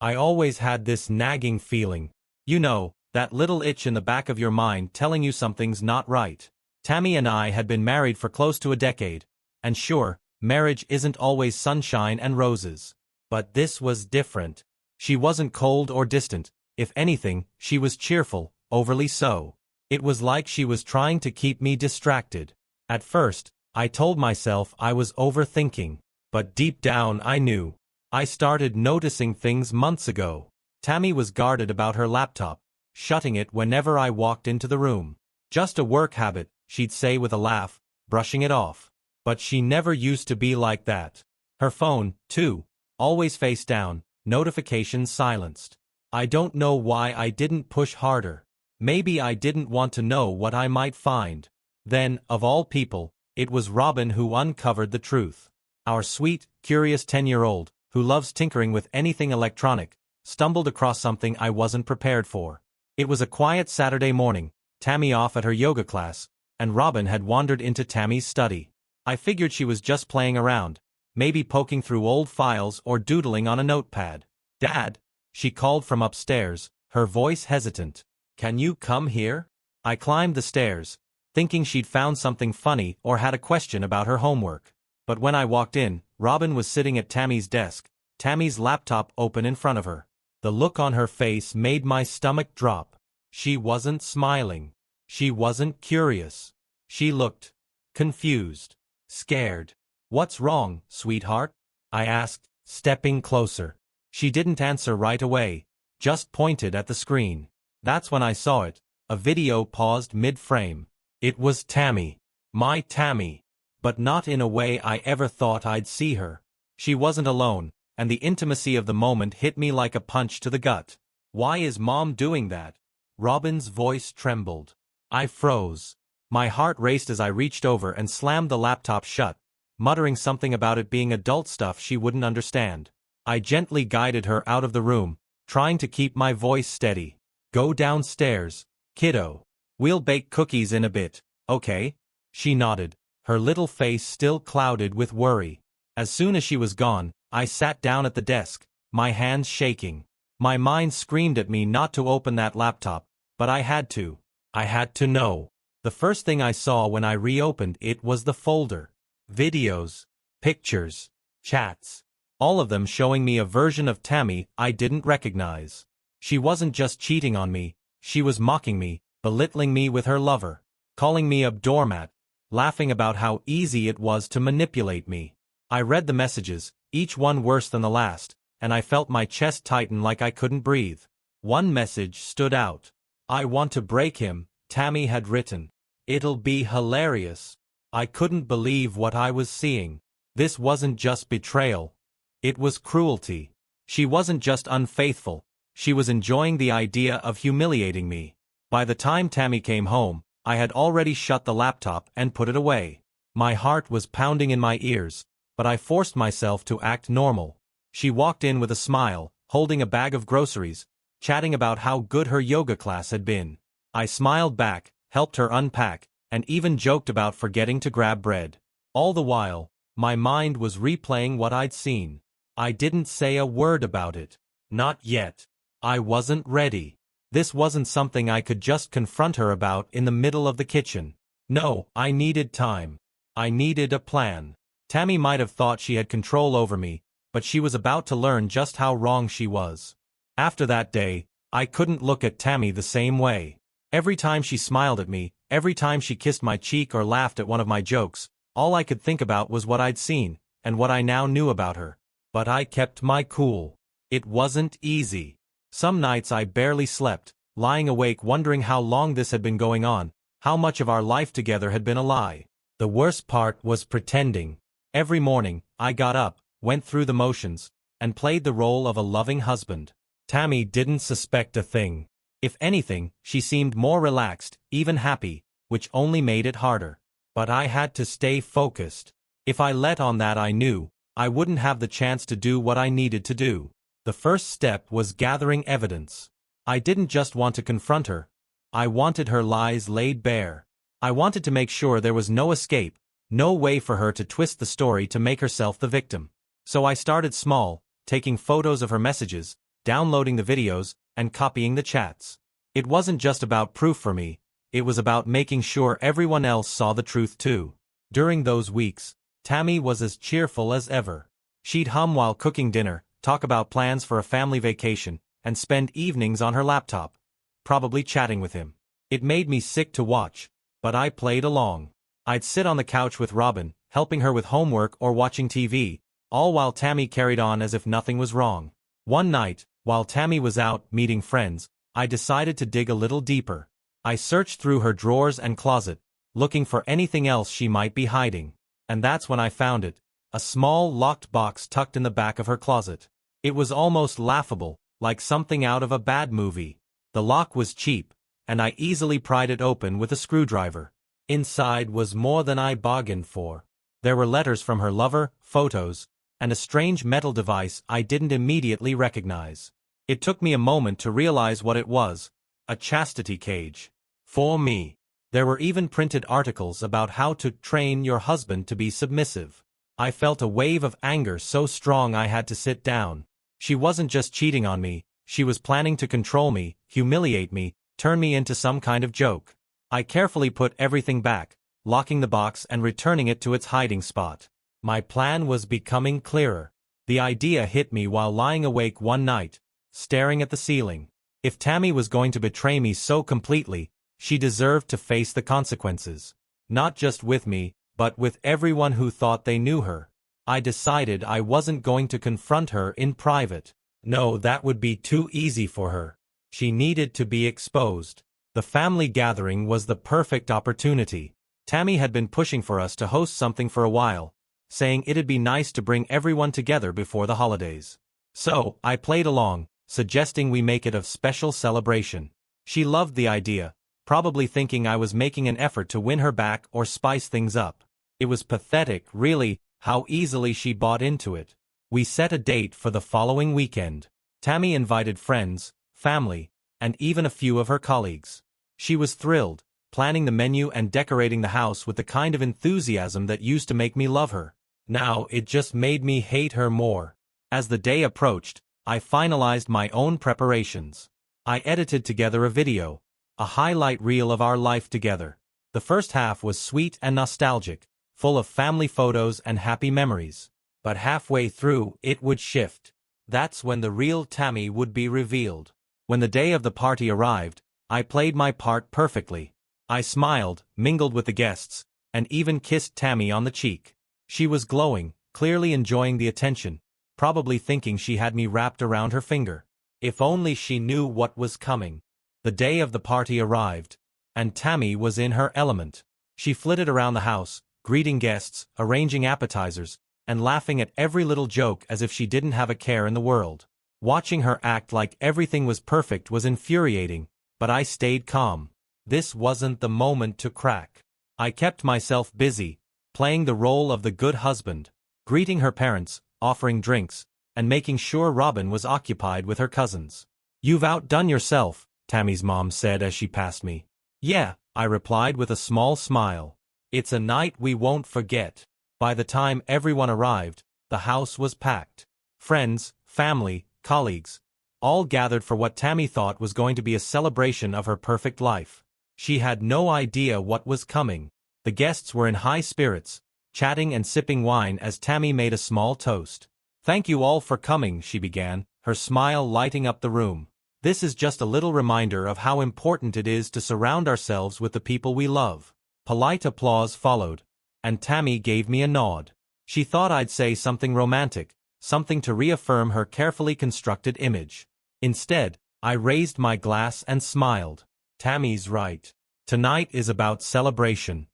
I always had this nagging feeling. You know, that little itch in the back of your mind telling you something's not right. Tammy and I had been married for close to a decade. And sure, marriage isn't always sunshine and roses. But this was different. She wasn't cold or distant. If anything, she was cheerful, overly so. It was like she was trying to keep me distracted. At first, I told myself I was overthinking. But deep down I knew. I started noticing things months ago. Tammy was guarded about her laptop, shutting it whenever I walked into the room. Just a work habit, she'd say with a laugh, brushing it off. But she never used to be like that. Her phone, too, always face down, notifications silenced. I don't know why I didn't push harder. Maybe I didn't want to know what I might find. Then, of all people, it was Robin who uncovered the truth. Our sweet, curious 10-year-old, who loves tinkering with anything electronic, stumbled across something I wasn't prepared for. It was a quiet Saturday morning, Tammy off at her yoga class, and Robin had wandered into Tammy's study. I figured she was just playing around, maybe poking through old files or doodling on a notepad. "Dad," she called from upstairs, her voice hesitant. "Can you come here?" I climbed the stairs, thinking she'd found something funny or had a question about her homework. But when I walked in, Robin was sitting at Tammy's desk, Tammy's laptop open in front of her. The look on her face made my stomach drop. She wasn't smiling. She wasn't curious. She looked confused, scared. "What's wrong, sweetheart?" I asked, stepping closer. She didn't answer right away, just pointed at the screen. That's when I saw it. A video paused mid-frame. It was Tammy. My Tammy. But not in a way I ever thought I'd see her. She wasn't alone, and the intimacy of the moment hit me like a punch to the gut. "Why is Mom doing that?" Robin's voice trembled. I froze. My heart raced as I reached over and slammed the laptop shut, muttering something about it being adult stuff she wouldn't understand. I gently guided her out of the room, trying to keep my voice steady. "Go downstairs, kiddo. We'll bake cookies in a bit, okay?" She nodded, her little face still clouded with worry. As soon as she was gone, I sat down at the desk, my hands shaking. My mind screamed at me not to open that laptop, but I had to. I had to know. The first thing I saw when I reopened it was the folder. Videos, pictures, chats. All of them showing me a version of Tammy I didn't recognize. She wasn't just cheating on me, she was mocking me, belittling me with her lover, calling me a doormat, laughing about how easy it was to manipulate me. I read the messages, each one worse than the last, and I felt my chest tighten like I couldn't breathe. One message stood out. "I want to break him," Tammy had written. "It'll be hilarious." I couldn't believe what I was seeing. This wasn't just betrayal. It was cruelty. She wasn't just unfaithful, she was enjoying the idea of humiliating me. By the time Tammy came home, I had already shut the laptop and put it away. My heart was pounding in my ears, but I forced myself to act normal. She walked in with a smile, holding a bag of groceries, chatting about how good her yoga class had been. I smiled back, helped her unpack, and even joked about forgetting to grab bread. All the while, my mind was replaying what I'd seen. I didn't say a word about it. Not yet. I wasn't ready. This wasn't something I could just confront her about in the middle of the kitchen. No, I needed time. I needed a plan. Tammy might have thought she had control over me, but she was about to learn just how wrong she was. After that day, I couldn't look at Tammy the same way. Every time she smiled at me, every time she kissed my cheek or laughed at one of my jokes, all I could think about was what I'd seen, and what I now knew about her. But I kept my cool. It wasn't easy. Some nights I barely slept, lying awake wondering how long this had been going on, how much of our life together had been a lie. The worst part was pretending. Every morning, I got up, went through the motions, and played the role of a loving husband. Tammy didn't suspect a thing. If anything, she seemed more relaxed, even happy, which only made it harder. But I had to stay focused. If I let on that I knew, I wouldn't have the chance to do what I needed to do. The first step was gathering evidence. I didn't just want to confront her. I wanted her lies laid bare. I wanted to make sure there was no escape, no way for her to twist the story to make herself the victim. So I started small, taking photos of her messages, downloading the videos, and copying the chats. It wasn't just about proof for me, it was about making sure everyone else saw the truth too. During those weeks, Tammy was as cheerful as ever. She'd hum while cooking dinner, talk about plans for a family vacation, and spend evenings on her laptop, probably chatting with him. It made me sick to watch, but I played along. I'd sit on the couch with Robin, helping her with homework or watching TV, all while Tammy carried on as if nothing was wrong. One night, while Tammy was out meeting friends, I decided to dig a little deeper. I searched through her drawers and closet, looking for anything else she might be hiding. And that's when I found it, a small locked box tucked in the back of her closet. It was almost laughable, like something out of a bad movie. The lock was cheap, and I easily pried it open with a screwdriver. Inside was more than I bargained for. There were letters from her lover, photos, and a strange metal device I didn't immediately recognize. It took me a moment to realize what it was, a chastity cage. For me. There were even printed articles about how to train your husband to be submissive. I felt a wave of anger so strong I had to sit down. She wasn't just cheating on me, she was planning to control me, humiliate me, turn me into some kind of joke. I carefully put everything back, locking the box and returning it to its hiding spot. My plan was becoming clearer. The idea hit me while lying awake one night, staring at the ceiling. If Tammy was going to betray me so completely, she deserved to face the consequences. Not just with me, but with everyone who thought they knew her. I decided I wasn't going to confront her in private. No, that would be too easy for her. She needed to be exposed. The family gathering was the perfect opportunity. Tammy had been pushing for us to host something for a while, saying it'd be nice to bring everyone together before the holidays. So, I played along, suggesting we make it a special celebration. She loved the idea, probably thinking I was making an effort to win her back or spice things up. It was pathetic, really, how easily she bought into it. We set a date for the following weekend. Tammy invited friends, family, and even a few of her colleagues. She was thrilled, planning the menu and decorating the house with the kind of enthusiasm that used to make me love her. Now it just made me hate her more. As the day approached, I finalized my own preparations. I edited together a video, a highlight reel of our life together. The first half was sweet and nostalgic, full of family photos and happy memories. But halfway through, it would shift. That's when the real Tammy would be revealed. When the day of the party arrived, I played my part perfectly. I smiled, mingled with the guests, and even kissed Tammy on the cheek. She was glowing, clearly enjoying the attention, probably thinking she had me wrapped around her finger. If only she knew what was coming. The day of the party arrived, and Tammy was in her element. She flitted around the house, greeting guests, arranging appetizers, and laughing at every little joke as if she didn't have a care in the world. Watching her act like everything was perfect was infuriating, but I stayed calm. This wasn't the moment to crack. I kept myself busy, playing the role of the good husband, greeting her parents, offering drinks, and making sure Robin was occupied with her cousins. "You've outdone yourself," Tammy's mom said as she passed me. "Yeah," I replied with a small smile. "It's a night we won't forget." By the time everyone arrived, the house was packed. Friends, family, colleagues, all gathered for what Tammy thought was going to be a celebration of her perfect life. She had no idea what was coming. The guests were in high spirits, chatting and sipping wine as Tammy made a small toast. "Thank you all for coming," she began, her smile lighting up the room. "This is just a little reminder of how important it is to surround ourselves with the people we love." Polite applause followed, and Tammy gave me a nod. She thought I'd say something romantic, something to reaffirm her carefully constructed image. Instead, I raised my glass and smiled. Tammy's right. Tonight is about celebration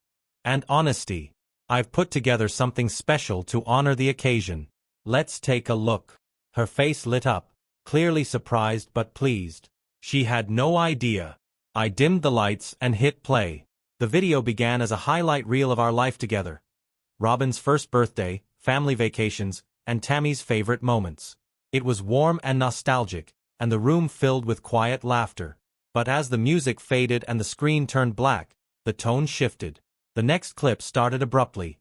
and honesty. I've put together something special to honor the occasion. Let's take a look. Her face lit up, clearly surprised but pleased. She had no idea. I dimmed the lights and hit play. The video began as a highlight reel of our life together. Robin's first birthday, family vacations, and Tammy's favorite moments. It was warm and nostalgic, and the room filled with quiet laughter. But as the music faded and the screen turned black, the tone shifted. The next clip started abruptly.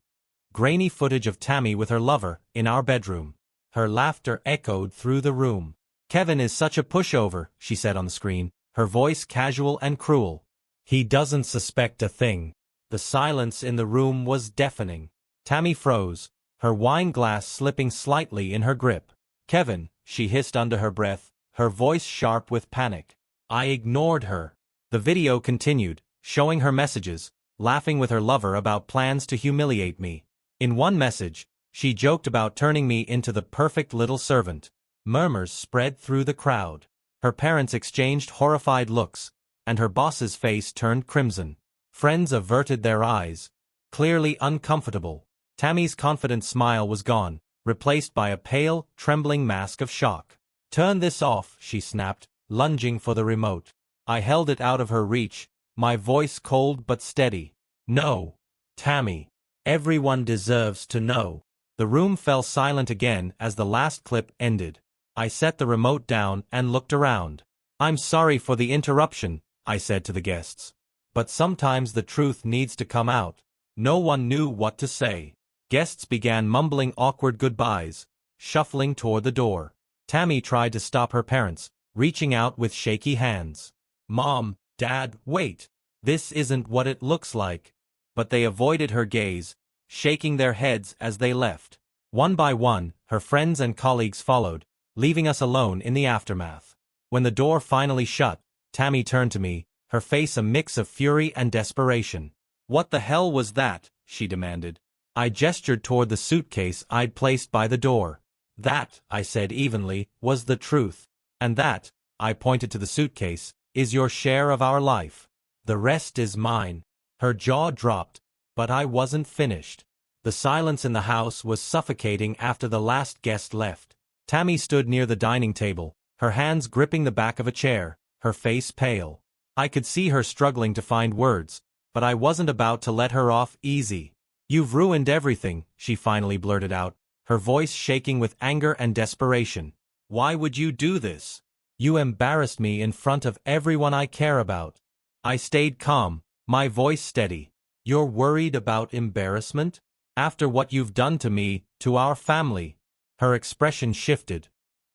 Grainy footage of Tammy with her lover, in our bedroom. Her laughter echoed through the room. Kevin is such a pushover, she said on the screen, her voice casual and cruel. He doesn't suspect a thing. The silence in the room was deafening. Tammy froze, her wine glass slipping slightly in her grip. Kevin, she hissed under her breath, her voice sharp with panic. I ignored her. The video continued, showing her messages, laughing with her lover about plans to humiliate me. In one message, she joked about turning me into the perfect little servant. Murmurs spread through the crowd. Her parents exchanged horrified looks, and her boss's face turned crimson. Friends averted their eyes, clearly uncomfortable. Tammy's confident smile was gone, replaced by a pale, trembling mask of shock. Turn this off, she snapped, lunging for the remote. I held it out of her reach, my voice cold but steady. No, Tammy. Everyone deserves to know. The room fell silent again as the last clip ended. I set the remote down and looked around. I'm sorry for the interruption, I said to the guests. But sometimes the truth needs to come out. No one knew what to say. Guests began mumbling awkward goodbyes, shuffling toward the door. Tammy tried to stop her parents, reaching out with shaky hands. Mom, Dad, wait. This isn't what it looks like. But they avoided her gaze, shaking their heads as they left. One by one, her friends and colleagues followed, leaving us alone in the aftermath. When the door finally shut, Tammy turned to me, her face a mix of fury and desperation. What the hell was that? She demanded. I gestured toward the suitcase I'd placed by the door. That, I said evenly, was the truth. And that, I pointed to the suitcase, is your share of our life. The rest is mine. Her jaw dropped, but I wasn't finished. The silence in the house was suffocating after the last guest left. Tammy stood near the dining table, her hands gripping the back of a chair, her face pale. I could see her struggling to find words, but I wasn't about to let her off easy. You've ruined everything, she finally blurted out, her voice shaking with anger and desperation. Why would you do this? You embarrassed me in front of everyone I care about. I stayed calm, my voice steady. You're worried about embarrassment? After what you've done to me, to our family. Her expression shifted,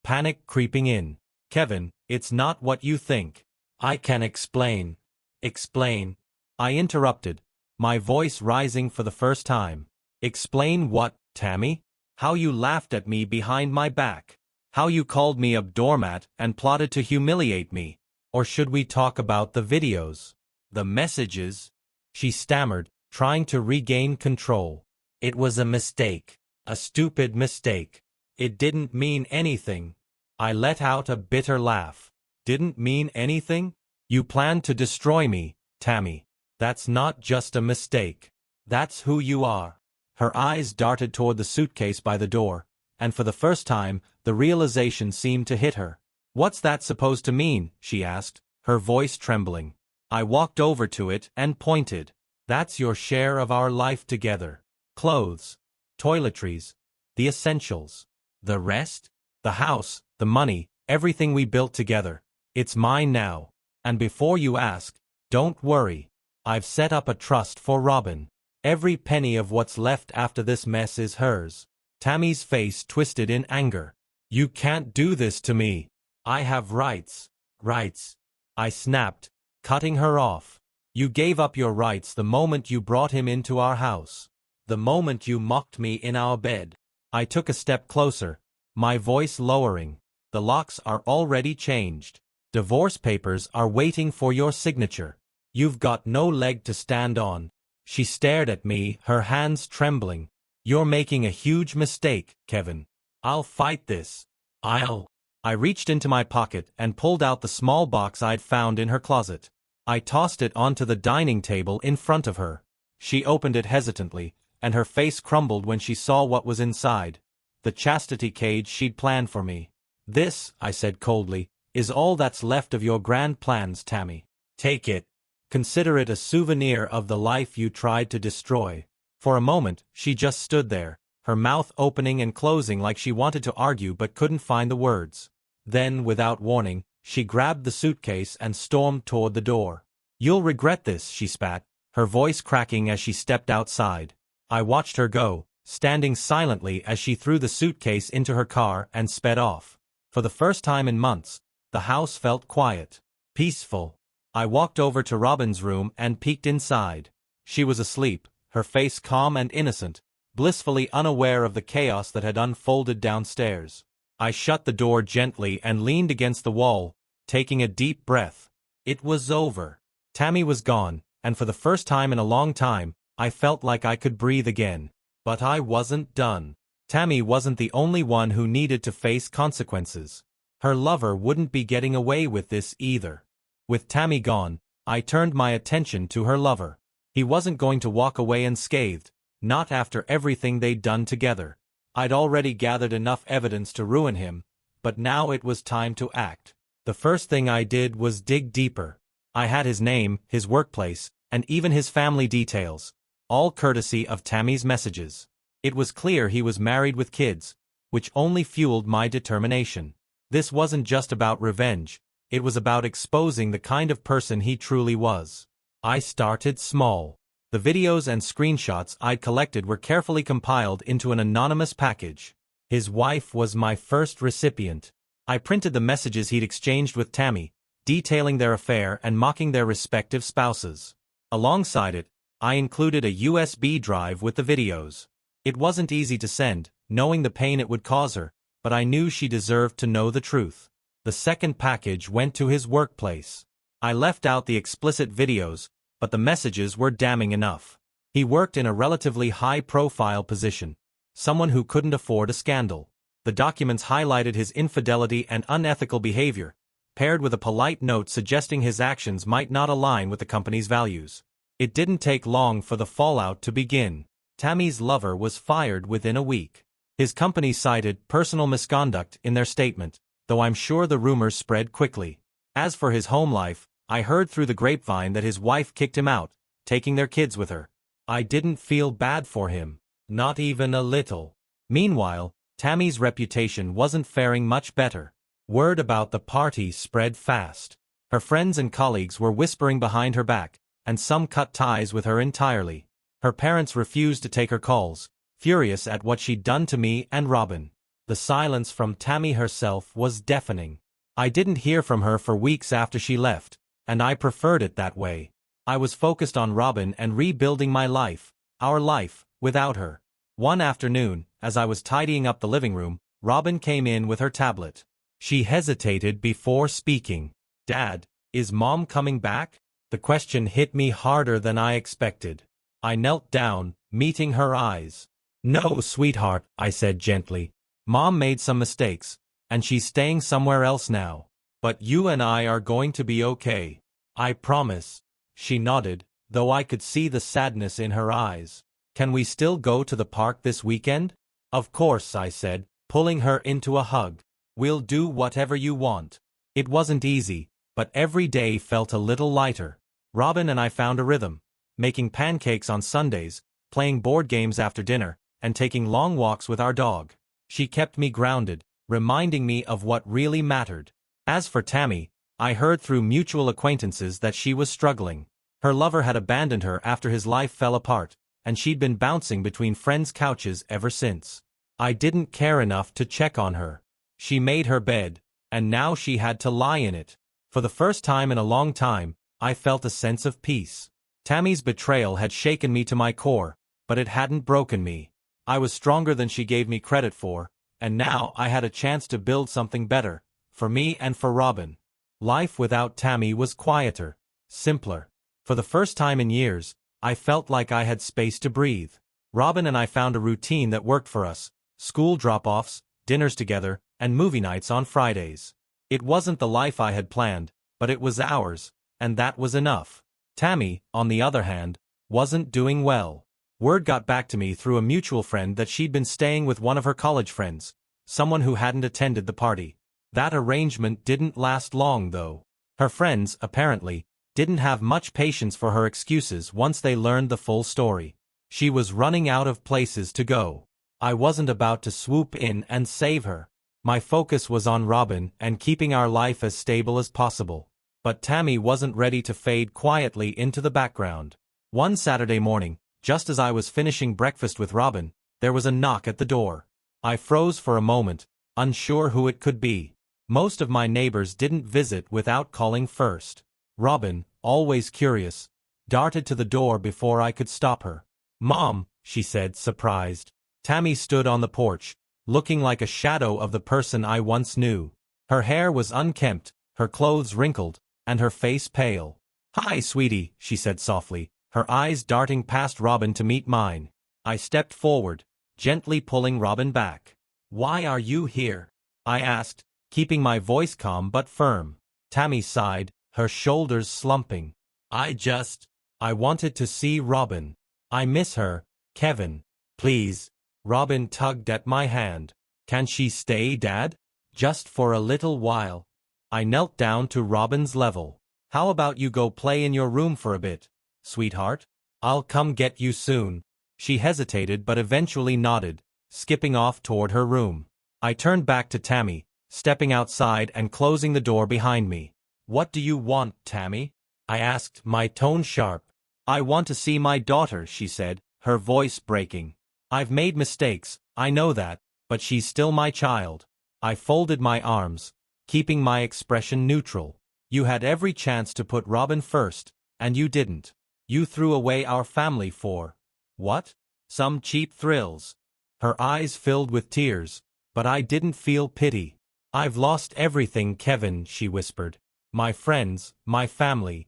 panic creeping in. Kevin, it's not what you think. I can explain. Explain. I interrupted, my voice rising for the first time. Explain what, Tammy? How you laughed at me behind my back. How you called me a doormat and plotted to humiliate me. Or should we talk about the videos? The messages? She stammered, trying to regain control. It was a mistake. A stupid mistake. It didn't mean anything. I let out a bitter laugh. Didn't mean anything? You planned to destroy me, Tammy. That's not just a mistake. That's who you are. Her eyes darted toward the suitcase by the door, and for the first time, the realization seemed to hit her. What's that supposed to mean? She asked, her voice trembling. I walked over to it and pointed. That's your share of our life together. Clothes, toiletries, the essentials. The rest? The house, the money, everything we built together. It's mine now. And before you ask, don't worry. I've set up a trust for Robin. Every penny of what's left after this mess is hers. Tammy's face twisted in anger. You can't do this to me. I have rights. Rights. I snapped, cutting her off. You gave up your rights the moment you brought him into our house. The moment you mocked me in our bed. I took a step closer, my voice lowering. The locks are already changed. Divorce papers are waiting for your signature. You've got no leg to stand on. She stared at me, her hands trembling. You're making a huge mistake, Kevin. I'll fight this. I reached into my pocket and pulled out the small box I'd found in her closet. I tossed it onto the dining table in front of her. She opened it hesitantly, and her face crumbled when she saw what was inside. The chastity cage she'd planned for me. This, I said coldly, is all that's left of your grand plans, Tammy. Take it. Consider it a souvenir of the life you tried to destroy. For a moment, she just stood there, her mouth opening and closing like she wanted to argue but couldn't find the words. Then, without warning, she grabbed the suitcase and stormed toward the door. You'll regret this, she spat, her voice cracking as she stepped outside. I watched her go, standing silently as she threw the suitcase into her car and sped off. For the first time in months, the house felt quiet, peaceful. I walked over to Robin's room and peeked inside. She was asleep, her face calm and innocent, blissfully unaware of the chaos that had unfolded downstairs. I shut the door gently and leaned against the wall, taking a deep breath. It was over. Tammy was gone, and for the first time in a long time, I felt like I could breathe again. But I wasn't done. Tammy wasn't the only one who needed to face consequences. Her lover wouldn't be getting away with this either. With Tammy gone, I turned my attention to her lover. He wasn't going to walk away unscathed, not after everything they'd done together. I'd already gathered enough evidence to ruin him, but now it was time to act. The first thing I did was dig deeper. I had his name, his workplace, and even his family details, all courtesy of Tammy's messages. It was clear he was married with kids, which only fueled my determination. This wasn't just about revenge, it was about exposing the kind of person he truly was. I started small. The videos and screenshots I'd collected were carefully compiled into an anonymous package. His wife was my first recipient. I printed the messages he'd exchanged with Tammy, detailing their affair and mocking their respective spouses. Alongside it, I included a USB drive with the videos. It wasn't easy to send, knowing the pain it would cause her, but I knew she deserved to know the truth. The second package went to his workplace. I left out the explicit videos, but the messages were damning enough. He worked in a relatively high-profile position, someone who couldn't afford a scandal. The documents highlighted his infidelity and unethical behavior, paired with a polite note suggesting his actions might not align with the company's values. It didn't take long for the fallout to begin. Tammy's lover was fired within a week. His company cited personal misconduct in their statement, though I'm sure the rumors spread quickly. As for his home life, I heard through the grapevine that his wife kicked him out, taking their kids with her. I didn't feel bad for him, not even a little. Meanwhile, Tammy's reputation wasn't faring much better. Word about the party spread fast. Her friends and colleagues were whispering behind her back, and some cut ties with her entirely. Her parents refused to take her calls, furious at what she'd done to me and Robin. The silence from Tammy herself was deafening. I didn't hear from her for weeks after she left, and I preferred it that way. I was focused on Robin and rebuilding my life, our life, without her. One afternoon, as I was tidying up the living room, Robin came in with her tablet. She hesitated before speaking. "Dad, is Mom coming back?" The question hit me harder than I expected. I knelt down, meeting her eyes. "No, sweetheart," I said gently. "Mom made some mistakes, and she's staying somewhere else now. But you and I are going to be okay. I promise." She nodded, though I could see the sadness in her eyes. "Can we still go to the park this weekend?" "Of course," I said, pulling her into a hug. "We'll do whatever you want." It wasn't easy, but every day felt a little lighter. Robin and I found a rhythm, making pancakes on Sundays, playing board games after dinner, and taking long walks with our dog. She kept me grounded, reminding me of what really mattered. As for Tammy, I heard through mutual acquaintances that she was struggling. Her lover had abandoned her after his life fell apart, and she'd been bouncing between friends' couches ever since. I didn't care enough to check on her. She made her bed, and now she had to lie in it. For the first time in a long time, I felt a sense of peace. Tammy's betrayal had shaken me to my core, but it hadn't broken me. I was stronger than she gave me credit for, and now I had a chance to build something better, for me and for Robin. Life without Tammy was quieter, simpler. For the first time in years, I felt like I had space to breathe. Robin and I found a routine that worked for us: school drop-offs, dinners together, and movie nights on Fridays. It wasn't the life I had planned, but it was ours, and that was enough. Tammy, on the other hand, wasn't doing well. Word got back to me through a mutual friend that she'd been staying with one of her college friends, someone who hadn't attended the party. That arrangement didn't last long, though. Her friends, apparently, didn't have much patience for her excuses once they learned the full story. She was running out of places to go. I wasn't about to swoop in and save her. My focus was on Robin and keeping our life as stable as possible. But Tammy wasn't ready to fade quietly into the background. One Saturday morning, just as I was finishing breakfast with Robin, there was a knock at the door. I froze for a moment, unsure who it could be. Most of my neighbors didn't visit without calling first. Robin, always curious, darted to the door before I could stop her. "Mom," she said, surprised. Tammy stood on the porch, looking like a shadow of the person I once knew. Her hair was unkempt, her clothes wrinkled, and her face pale. "Hi, sweetie," she said softly, her eyes darting past Robin to meet mine. I stepped forward, gently pulling Robin back. "Why are you here?" I asked, keeping my voice calm but firm. Tammy sighed, her shoulders slumping. I wanted to see Robin. I miss her, Kevin. Please." Robin tugged at my hand. "Can she stay, Dad? Just for a little while." I knelt down to Robin's level. "How about you go play in your room for a bit, sweetheart? I'll come get you soon." She hesitated but eventually nodded, skipping off toward her room. I turned back to Tammy, stepping outside and closing the door behind me. "What do you want, Tammy?" I asked, my tone sharp. "I want to see my daughter," she said, her voice breaking. "I've made mistakes, I know that, but she's still my child." I folded my arms, keeping my expression neutral. "You had every chance to put Robin first, and you didn't. You threw away our family for, what? Some cheap thrills." Her eyes filled with tears, but I didn't feel pity. "I've lost everything, Kevin," she whispered. "My friends, my family.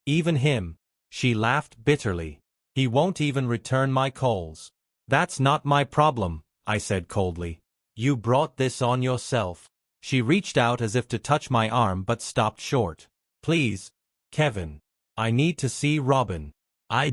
Even him." She laughed bitterly. "He won't even return my calls." "That's not my problem," I said coldly. "You brought this on yourself." She reached out as if to touch my arm but stopped short. "Please, Kevin. I need to see Robin. I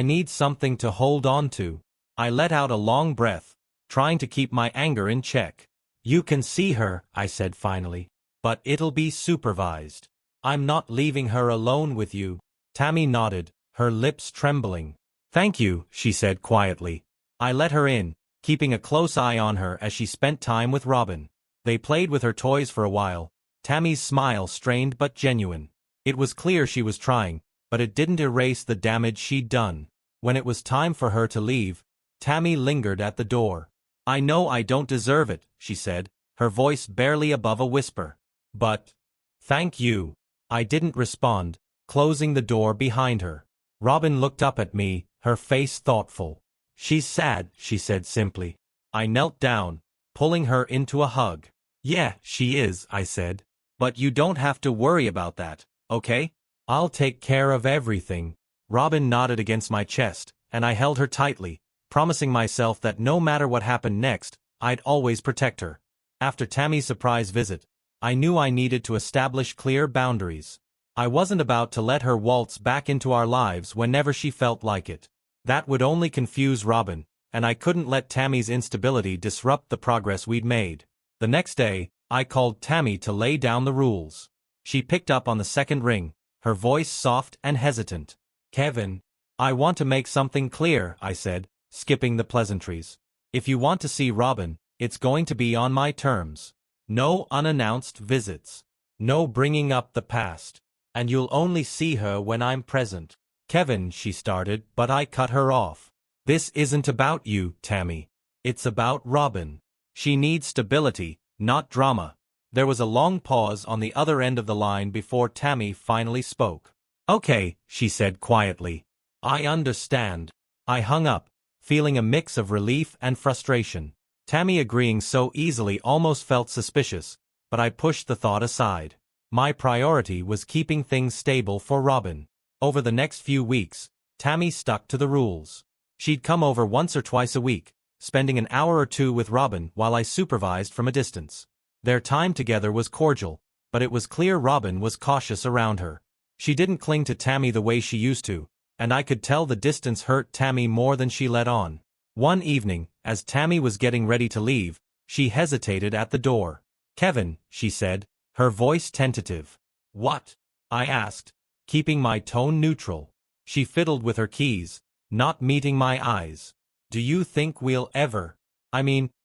need something to hold on to." I let out a long breath, trying to keep my anger in check. "You can see her," I said finally. "But it'll be supervised. I'm not leaving her alone with you." Tammy nodded, her lips trembling. "Thank you," she said quietly. I let her in, keeping a close eye on her as she spent time with Robin. They played with her toys for a while, Tammy's smile strained but genuine. It was clear she was trying, but it didn't erase the damage she'd done. When it was time for her to leave, Tammy lingered at the door. "I know I don't deserve it," she said, her voice barely above a whisper. "But, thank you." I didn't respond, closing the door behind her. Robin looked up at me, her face thoughtful. "She's sad," she said simply. I knelt down, pulling her into a hug. "Yeah, she is," I said. "But you don't have to worry about that, okay? I'll take care of everything." Robin nodded against my chest, and I held her tightly, promising myself that no matter what happened next, I'd always protect her. After Tammy's surprise visit, I knew I needed to establish clear boundaries. I wasn't about to let her waltz back into our lives whenever she felt like it. That would only confuse Robin, and I couldn't let Tammy's instability disrupt the progress we'd made. The next day, I called Tammy to lay down the rules. She picked up on the second ring, her voice soft and hesitant. "Kevin, I want to make something clear," I said, skipping the pleasantries. "If you want to see Robin, it's going to be on my terms. No unannounced visits. No bringing up the past. And you'll only see her when I'm present." "Kevin," she started, but I cut her off. "This isn't about you, Tammy. It's about Robin. She needs stability, not drama." There was a long pause on the other end of the line before Tammy finally spoke. "Okay," she said quietly. "I understand." I hung up, feeling a mix of relief and frustration. Tammy agreeing so easily almost felt suspicious, but I pushed the thought aside. My priority was keeping things stable for Robin. Over the next few weeks, Tammy stuck to the rules. She'd come over once or twice a week, spending an hour or two with Robin while I supervised from a distance. Their time together was cordial, but it was clear Robin was cautious around her. She didn't cling to Tammy the way she used to, and I could tell the distance hurt Tammy more than she let on. One evening, as Tammy was getting ready to leave, she hesitated at the door. "Kevin," she said, her voice tentative. "What?" I asked, keeping my tone neutral. She fiddled with her keys, not meeting my eyes. "Do you think we'll ever?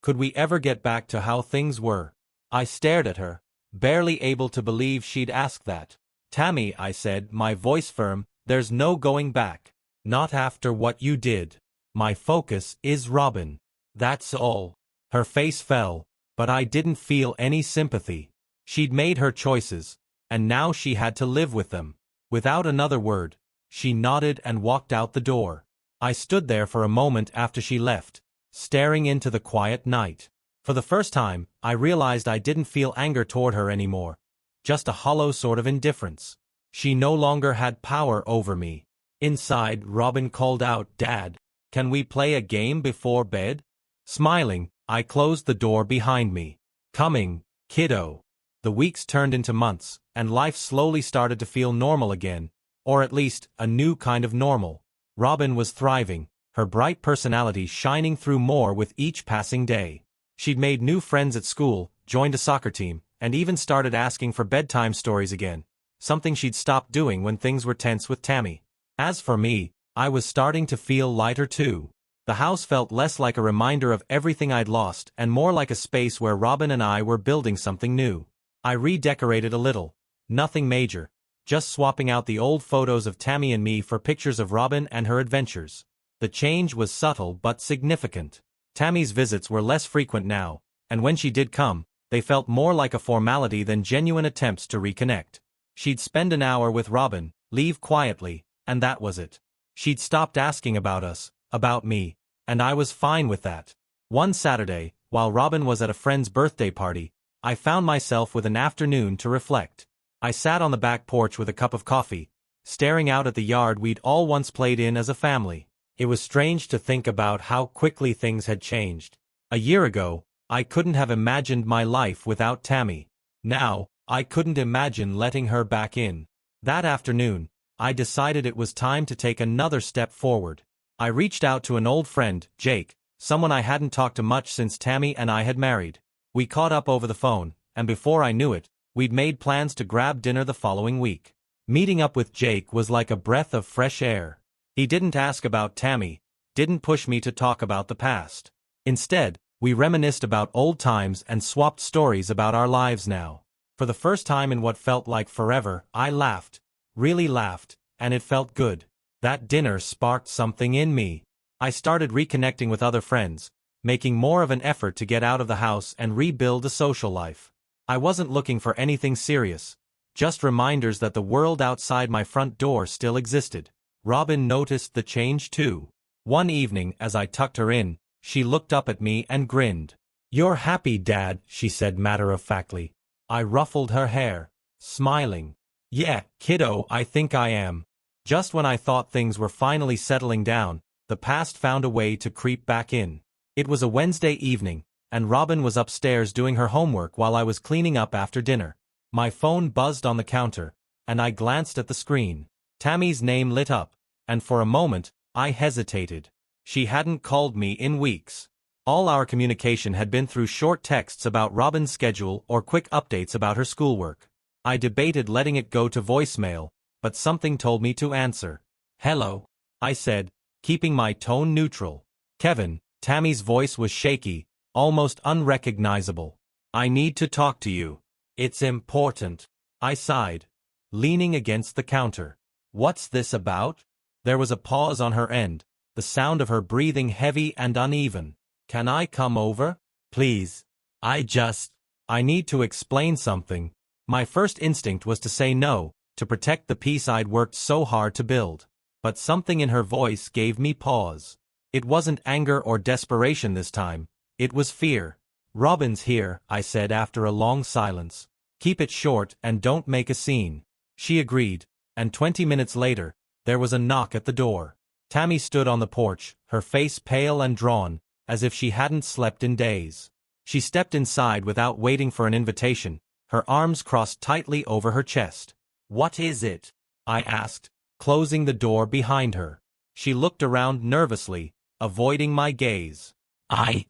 Could we ever get back to how things were?" I stared at her, barely able to believe she'd ask that. "Tammy," I said, my voice firm, "there's no going back. Not after what you did. My focus is Robin. That's all." Her face fell, But I didn't feel any sympathy. She'd made her choices, and now she had to live with them. Without another word, she nodded and walked out the door. I stood there for a moment after she left, staring into the quiet night. For the first time, I realized I didn't feel anger toward her anymore, just a hollow sort of indifference. She no longer had power over me. Inside, Robin called out, "Dad, can we play a game before bed?" Smiling, I closed the door behind me. "Coming, kiddo." The weeks turned into months, and life slowly started to feel normal again, or at least, a new kind of normal. Robin was thriving, her bright personality shining through more with each passing day. She'd made new friends at school, joined a soccer team, and even started asking for bedtime stories again, something she'd stopped doing when things were tense with Tammy. As for me, I was starting to feel lighter too. The house felt less like a reminder of everything I'd lost and more like a space where Robin and I were building something new. I redecorated a little. Nothing major, just swapping out the old photos of Tammy and me for pictures of Robin and her adventures. The change was subtle but significant. Tammy's visits were less frequent now, and when she did come, they felt more like a formality than genuine attempts to reconnect. She'd spend an hour with Robin, leave quietly, and that was it. She'd stopped asking about us, about me, and I was fine with that. One Saturday, while Robin was at a friend's birthday party, I found myself with an afternoon to reflect. I sat on the back porch with a cup of coffee, staring out at the yard we'd all once played in as a family. It was strange to think about how quickly things had changed. A year ago, I couldn't have imagined my life without Tammy. Now, I couldn't imagine letting her back in. That afternoon, I decided it was time to take another step forward. I reached out to an old friend, Jake, someone I hadn't talked to much since Tammy and I had married. We caught up over the phone, and before I knew it, we'd made plans to grab dinner the following week. Meeting up with Jake was like a breath of fresh air. He didn't ask about Tammy, didn't push me to talk about the past. Instead, we reminisced about old times and swapped stories about our lives now. For the first time in what felt like forever, I laughed, really laughed, and it felt good. That dinner sparked something in me. I started reconnecting with other friends, making more of an effort to get out of the house and rebuild a social life. I wasn't looking for anything serious, just reminders that the world outside my front door still existed. Robin noticed the change too. One evening as I tucked her in, she looked up at me and grinned. "You're happy, Dad," she said matter-of-factly. I ruffled her hair, smiling. "Yeah, kiddo, I think I am." Just when I thought things were finally settling down, the past found a way to creep back in. It was a Wednesday evening, and Robin was upstairs doing her homework while I was cleaning up after dinner. My phone buzzed on the counter, and I glanced at the screen. Tammy's name lit up, and for a moment, I hesitated. She hadn't called me in weeks. All our communication had been through short texts about Robin's schedule or quick updates about her schoolwork. I debated letting it go to voicemail, but something told me to answer. "Hello," I said, keeping my tone neutral. "Kevin." Tammy's voice was shaky, almost unrecognizable. "I need to talk to you. It's important." I sighed, leaning against the counter. "What's this about?" There was a pause on her end, the sound of her breathing heavy and uneven. "Can I come over? Please. I need to explain something." My first instinct was to say no, to protect the peace I'd worked so hard to build. But something in her voice gave me pause. It wasn't anger or desperation this time, it was fear. "Robin's here," I said after a long silence. "Keep it short and don't make a scene." She agreed, and 20 minutes later, there was a knock at the door. Tammy stood on the porch, her face pale and drawn, as if she hadn't slept in days. She stepped inside without waiting for an invitation, her arms crossed tightly over her chest. "What is it?" I asked, closing the door behind her. She looked around nervously, avoiding my gaze. I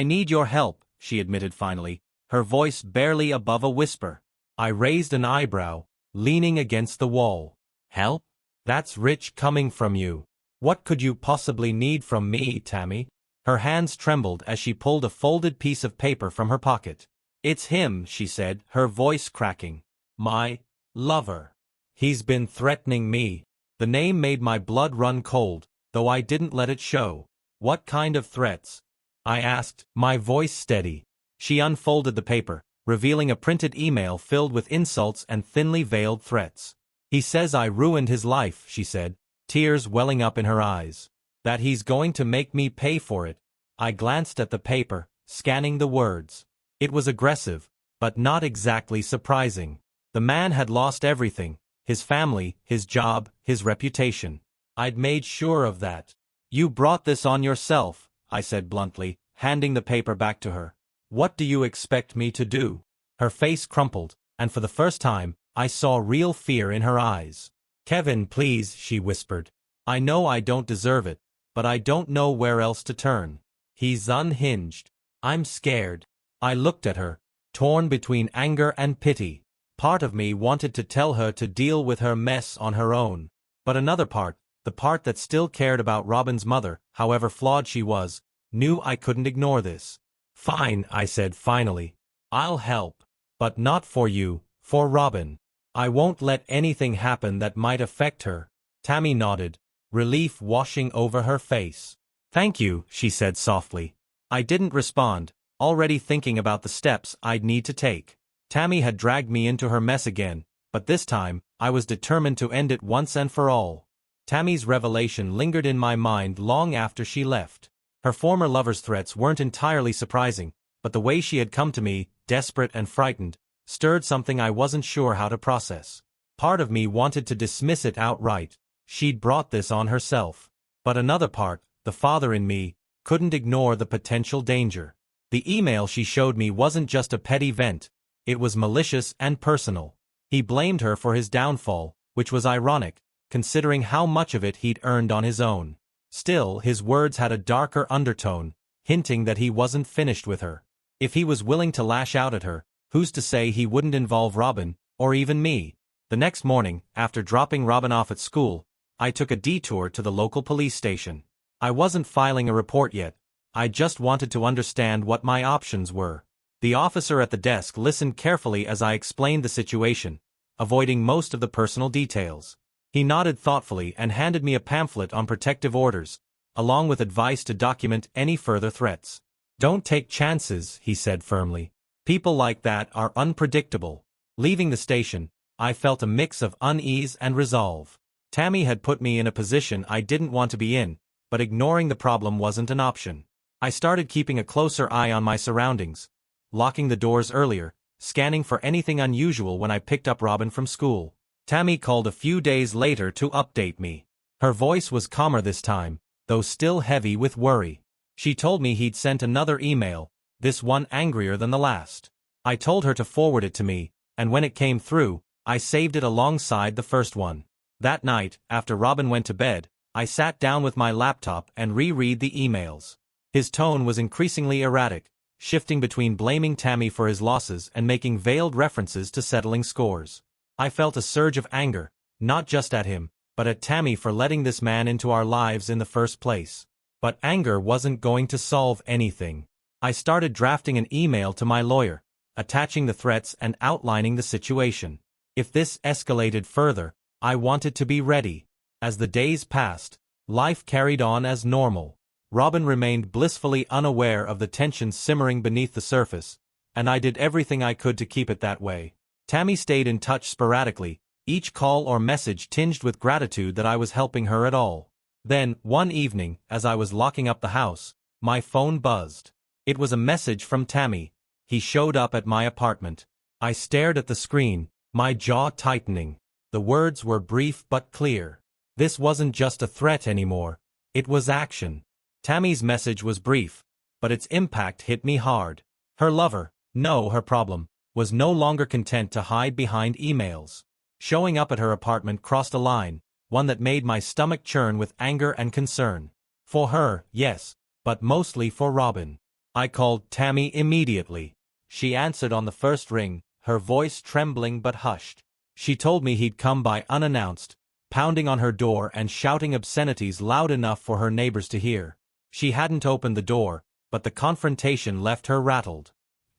need your help," she admitted finally, her voice barely above a whisper. I raised an eyebrow, leaning against the wall. "Help? That's rich coming from you. What could you possibly need from me, Tammy?" Her hands trembled as she pulled a folded piece of paper from her pocket. "It's him," she said, her voice cracking. "My lover. He's been threatening me." The name made my blood run cold, though I didn't let it show. "What kind of threats?" I asked, my voice steady. She unfolded the paper, revealing a printed email filled with insults and thinly veiled threats. "He says I ruined his life," she said, tears welling up in her eyes. "That he's going to make me pay for it." I glanced at the paper, scanning the words. It was aggressive, but not exactly surprising. The man had lost everything: his family, his job, his reputation. I'd made sure of that. "You brought this on yourself," I said bluntly, handing the paper back to her. "What do you expect me to do?" Her face crumpled, and for the first time, I saw real fear in her eyes. "Kevin, please," she whispered. "I know I don't deserve it, but I don't know where else to turn. He's unhinged. I'm scared." I looked at her, torn between anger and pity. Part of me wanted to tell her to deal with her mess on her own. But another part, the part that still cared about Robin's mother, however flawed she was, knew I couldn't ignore this. "Fine," I said finally. "I'll help. But not for you, for Robin. I won't let anything happen that might affect her." Tammy nodded, relief washing over her face. "Thank you," she said softly. I didn't respond, already thinking about the steps I'd need to take. Tammy had dragged me into her mess again, but this time, I was determined to end it once and for all. Tammy's revelation lingered in my mind long after she left. Her former lover's threats weren't entirely surprising, but the way she had come to me, desperate and frightened, stirred something I wasn't sure how to process. Part of me wanted to dismiss it outright. She'd brought this on herself. But another part, the father in me, couldn't ignore the potential danger. The email she showed me wasn't just a petty vent, it was malicious and personal. He blamed her for his downfall, which was ironic, considering how much of it he'd earned on his own. Still, his words had a darker undertone, hinting that he wasn't finished with her. If he was willing to lash out at her, who's to say he wouldn't involve Robin, or even me? The next morning, after dropping Robin off at school, I took a detour to the local police station. I wasn't filing a report yet. I just wanted to understand what my options were. The officer at the desk listened carefully as I explained the situation, avoiding most of the personal details. He nodded thoughtfully and handed me a pamphlet on protective orders, along with advice to document any further threats. "Don't take chances," he said firmly. "People like that are unpredictable." Leaving the station, I felt a mix of unease and resolve. Tammy had put me in a position I didn't want to be in, but ignoring the problem wasn't an option. I started keeping a closer eye on my surroundings, locking the doors earlier, scanning for anything unusual when I picked up Robin from school. Tammy called a few days later to update me. Her voice was calmer this time, though still heavy with worry. She told me he'd sent another email, this one angrier than the last. I told her to forward it to me, and when it came through, I saved it alongside the first one. That night, after Robin went to bed, I sat down with my laptop and reread the emails. His tone was increasingly erratic, shifting between blaming Tammy for his losses and making veiled references to settling scores. I felt a surge of anger, not just at him, but at Tammy for letting this man into our lives in the first place. But anger wasn't going to solve anything. I started drafting an email to my lawyer, attaching the threats and outlining the situation. If this escalated further, I wanted to be ready. As the days passed, life carried on as normal. Robin remained blissfully unaware of the tension simmering beneath the surface, and I did everything I could to keep it that way. Tammy stayed in touch sporadically, each call or message tinged with gratitude that I was helping her at all. Then, one evening, as I was locking up the house, my phone buzzed. It was a message from Tammy. He showed up at my apartment. I stared at the screen, my jaw tightening. The words were brief but clear. This wasn't just a threat anymore, it was action. Tammy's message was brief, but its impact hit me hard. Her lover, no, her problem, was no longer content to hide behind emails. Showing up at her apartment crossed a line, one that made my stomach churn with anger and concern. For her, yes, but mostly for Robin. I called Tammy immediately. She answered on the first ring, her voice trembling but hushed. She told me he'd come by unannounced, pounding on her door and shouting obscenities loud enough for her neighbors to hear. She hadn't opened the door, but the confrontation left her rattled.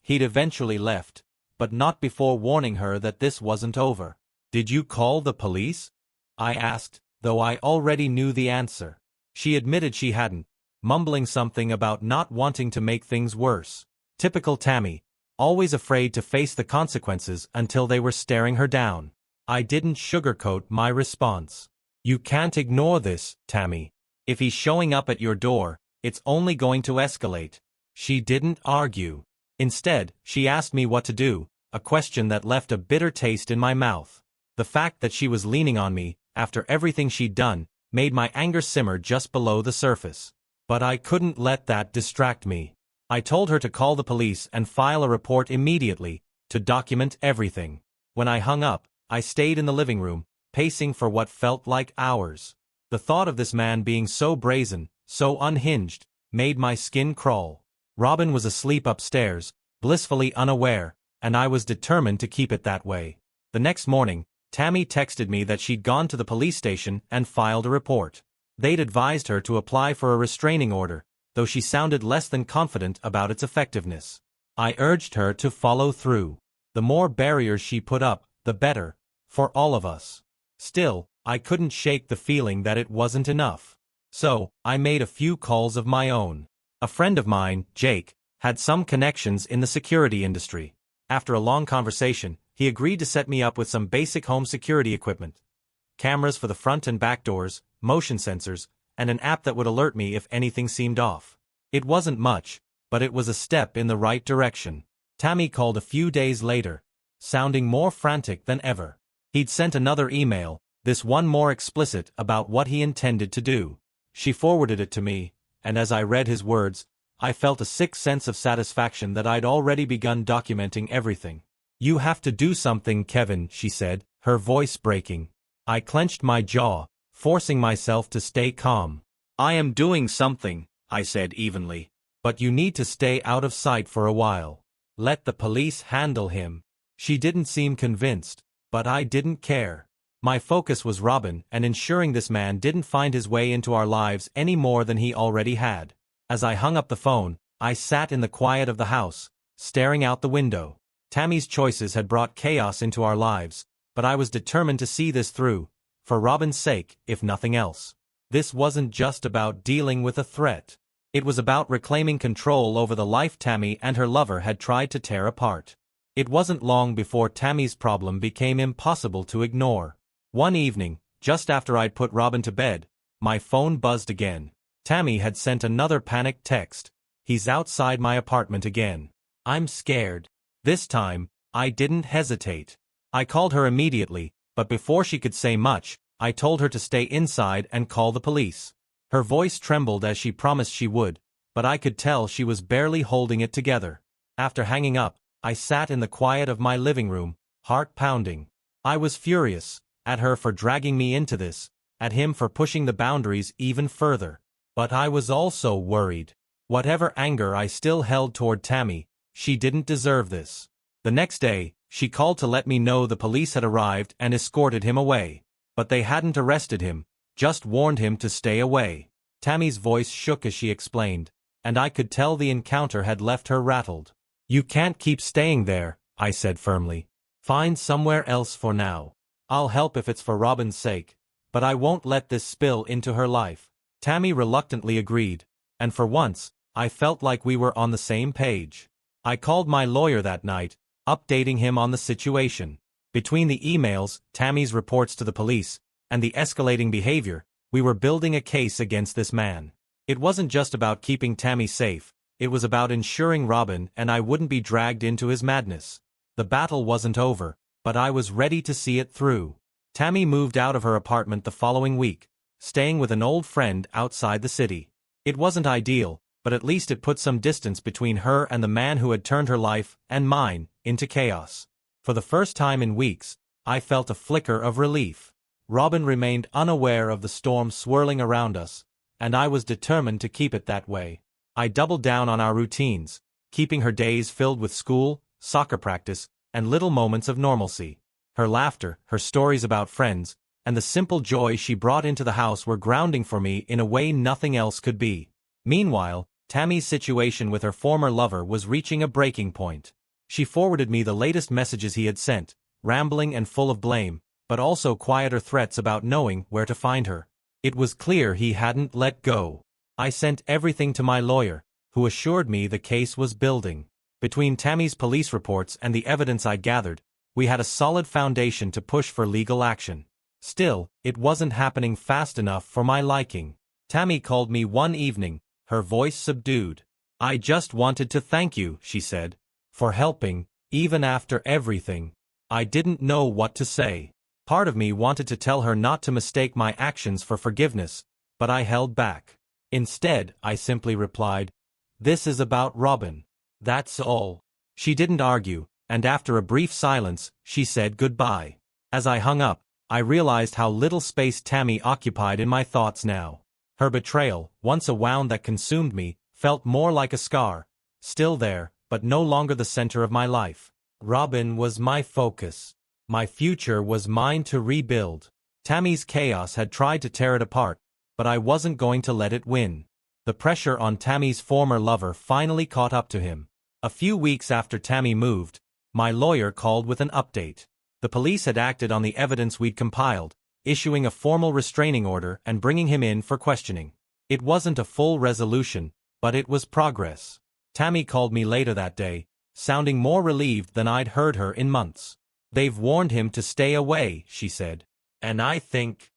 He'd eventually left, but not before warning her that this wasn't over. "Did you call the police?" I asked, though I already knew the answer. She admitted she hadn't, mumbling something about not wanting to make things worse. Typical Tammy, always afraid to face the consequences until they were staring her down. I didn't sugarcoat my response. You can't ignore this, Tammy. If he's showing up at your door, it's only going to escalate. She didn't argue. Instead, she asked me what to do, a question that left a bitter taste in my mouth. The fact that she was leaning on me, after everything she'd done, made my anger simmer just below the surface. But I couldn't let that distract me. I told her to call the police and file a report immediately, to document everything. When I hung up, I stayed in the living room, pacing for what felt like hours. The thought of this man being so brazen, so unhinged, made my skin crawl. Robin was asleep upstairs, blissfully unaware, and I was determined to keep it that way. The next morning, Tammy texted me that she'd gone to the police station and filed a report. They'd advised her to apply for a restraining order, though she sounded less than confident about its effectiveness. I urged her to follow through. The more barriers she put up, the better, for all of us. Still, I couldn't shake the feeling that it wasn't enough. So, I made a few calls of my own. A friend of mine, Jake, had some connections in the security industry. After a long conversation, he agreed to set me up with some basic home security equipment. Cameras for the front and back doors, motion sensors, and an app that would alert me if anything seemed off. It wasn't much, but it was a step in the right direction. Tammy called a few days later, sounding more frantic than ever. He'd sent another email, this one more explicit about what he intended to do. She forwarded it to me, and as I read his words, I felt a sick sense of satisfaction that I'd already begun documenting everything. "You have to do something, Kevin," she said, her voice breaking. I clenched my jaw, forcing myself to stay calm. "I am doing something," I said evenly. "But you need to stay out of sight for a while. Let the police handle him." She didn't seem convinced, but I didn't care. My focus was Robin and ensuring this man didn't find his way into our lives any more than he already had. As I hung up the phone, I sat in the quiet of the house, staring out the window. Tammy's choices had brought chaos into our lives, but I was determined to see this through, for Robin's sake, if nothing else. This wasn't just about dealing with a threat. It was about reclaiming control over the life Tammy and her lover had tried to tear apart. It wasn't long before Tammy's problem became impossible to ignore. One evening, just after I'd put Robin to bed, my phone buzzed again. Tammy had sent another panicked text. "He's outside my apartment again. I'm scared." This time, I didn't hesitate. I called her immediately, but before she could say much, I told her to stay inside and call the police. Her voice trembled as she promised she would, but I could tell she was barely holding it together. After hanging up, I sat in the quiet of my living room, heart pounding. I was furious, at her for dragging me into this, at him for pushing the boundaries even further. But I was also worried. Whatever anger I still held toward Tammy, she didn't deserve this. The next day, she called to let me know the police had arrived and escorted him away. But they hadn't arrested him, just warned him to stay away. Tammy's voice shook as she explained, and I could tell the encounter had left her rattled. "You can't keep staying there," I said firmly. "Find somewhere else for now. I'll help if it's for Robin's sake, but I won't let this spill into her life." Tammy reluctantly agreed, and for once, I felt like we were on the same page. I called my lawyer that night, updating him on the situation. Between the emails, Tammy's reports to the police, and the escalating behavior, we were building a case against this man. It wasn't just about keeping Tammy safe, it was about ensuring Robin and I wouldn't be dragged into his madness. The battle wasn't over, but I was ready to see it through. Tammy moved out of her apartment the following week, staying with an old friend outside the city. It wasn't ideal, but at least it put some distance between her and the man who had turned her life, and mine, into chaos. For the first time in weeks, I felt a flicker of relief. Robin remained unaware of the storm swirling around us, and I was determined to keep it that way. I doubled down on our routines, keeping her days filled with school, soccer practice, and little moments of normalcy. Her laughter, her stories about friends, and the simple joy she brought into the house were grounding for me in a way nothing else could be. Meanwhile, Tammy's situation with her former lover was reaching a breaking point. She forwarded me the latest messages he had sent, rambling and full of blame, but also quieter threats about knowing where to find her. It was clear he hadn't let go. I sent everything to my lawyer, who assured me the case was building. Between Tammy's police reports and the evidence I gathered, we had a solid foundation to push for legal action. Still, it wasn't happening fast enough for my liking. Tammy called me one evening, her voice subdued. "I just wanted to thank you," she said, "for helping, even after everything." I didn't know what to say. Part of me wanted to tell her not to mistake my actions for forgiveness, but I held back. Instead, I simply replied, "This is about Robin. That's all." She didn't argue, and after a brief silence, she said goodbye. As I hung up, I realized how little space Tammy occupied in my thoughts now. Her betrayal, once a wound that consumed me, felt more like a scar, still there, but no longer the center of my life. Robin was my focus. My future was mine to rebuild. Tammy's chaos had tried to tear it apart, but I wasn't going to let it win. The pressure on Tammy's former lover finally caught up to him. A few weeks after Tammy moved, my lawyer called with an update. The police had acted on the evidence we'd compiled, issuing a formal restraining order and bringing him in for questioning. It wasn't a full resolution, but it was progress. Tammy called me later that day, sounding more relieved than I'd heard her in months. "They've warned him to stay away," she said. "And I think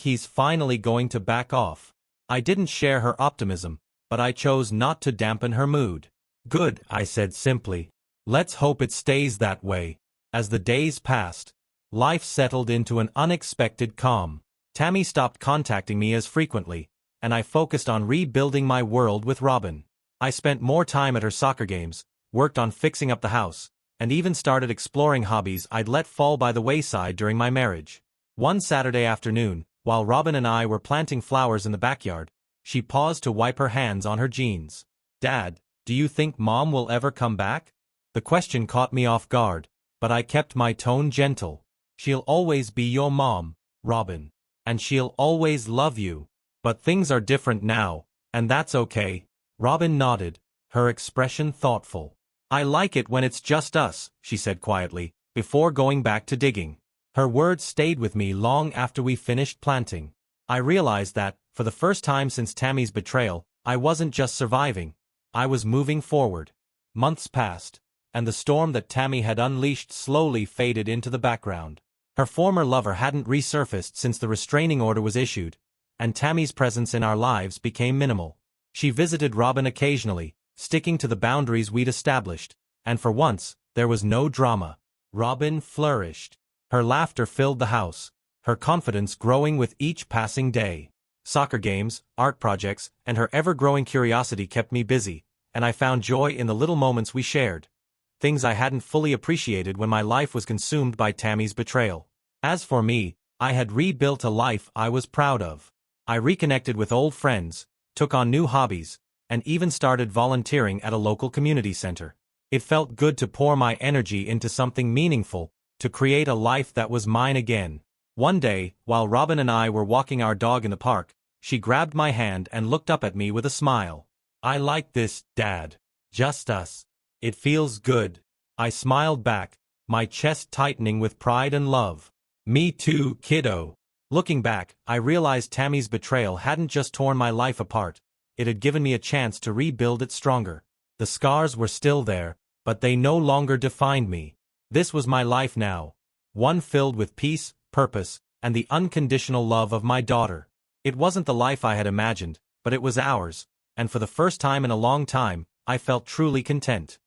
he's finally going to back off." I didn't share her optimism, but I chose not to dampen her mood. "Good," I said simply. "Let's hope it stays that way." As the days passed, life settled into an unexpected calm. Tammy stopped contacting me as frequently, and I focused on rebuilding my world with Robin. I spent more time at her soccer games, worked on fixing up the house, and even started exploring hobbies I'd let fall by the wayside during my marriage. One Saturday afternoon, while Robin and I were planting flowers in the backyard, she paused to wipe her hands on her jeans. "Dad, do you think Mom will ever come back?" The question caught me off guard, but I kept my tone gentle. "She'll always be your mom, Robin. And she'll always love you. But things are different now, and that's okay." Robin nodded, her expression thoughtful. "I like it when it's just us," she said quietly, before going back to digging. Her words stayed with me long after we finished planting. I realized that, for the first time since Tammy's betrayal, I wasn't just surviving, I was moving forward. Months passed, and the storm that Tammy had unleashed slowly faded into the background. Her former lover hadn't resurfaced since the restraining order was issued, and Tammy's presence in our lives became minimal. She visited Robin occasionally, sticking to the boundaries we'd established, and for once, there was no drama. Robin flourished. Her laughter filled the house, her confidence growing with each passing day. Soccer games, art projects, and her ever-growing curiosity kept me busy, and I found joy in the little moments we shared. Things I hadn't fully appreciated when my life was consumed by Tammy's betrayal. As for me, I had rebuilt a life I was proud of. I reconnected with old friends, took on new hobbies, and even started volunteering at a local community center. It felt good to pour my energy into something meaningful, to create a life that was mine again. One day, while Robin and I were walking our dog in the park, she grabbed my hand and looked up at me with a smile. "I like this, Dad. Just us. It feels good." I smiled back, my chest tightening with pride and love. "Me too, kiddo." Looking back, I realized Tammy's betrayal hadn't just torn my life apart, it had given me a chance to rebuild it stronger. The scars were still there, but they no longer defined me. This was my life now, one filled with peace, purpose, and the unconditional love of my daughter. It wasn't the life I had imagined, but it was ours, and for the first time in a long time, I felt truly content.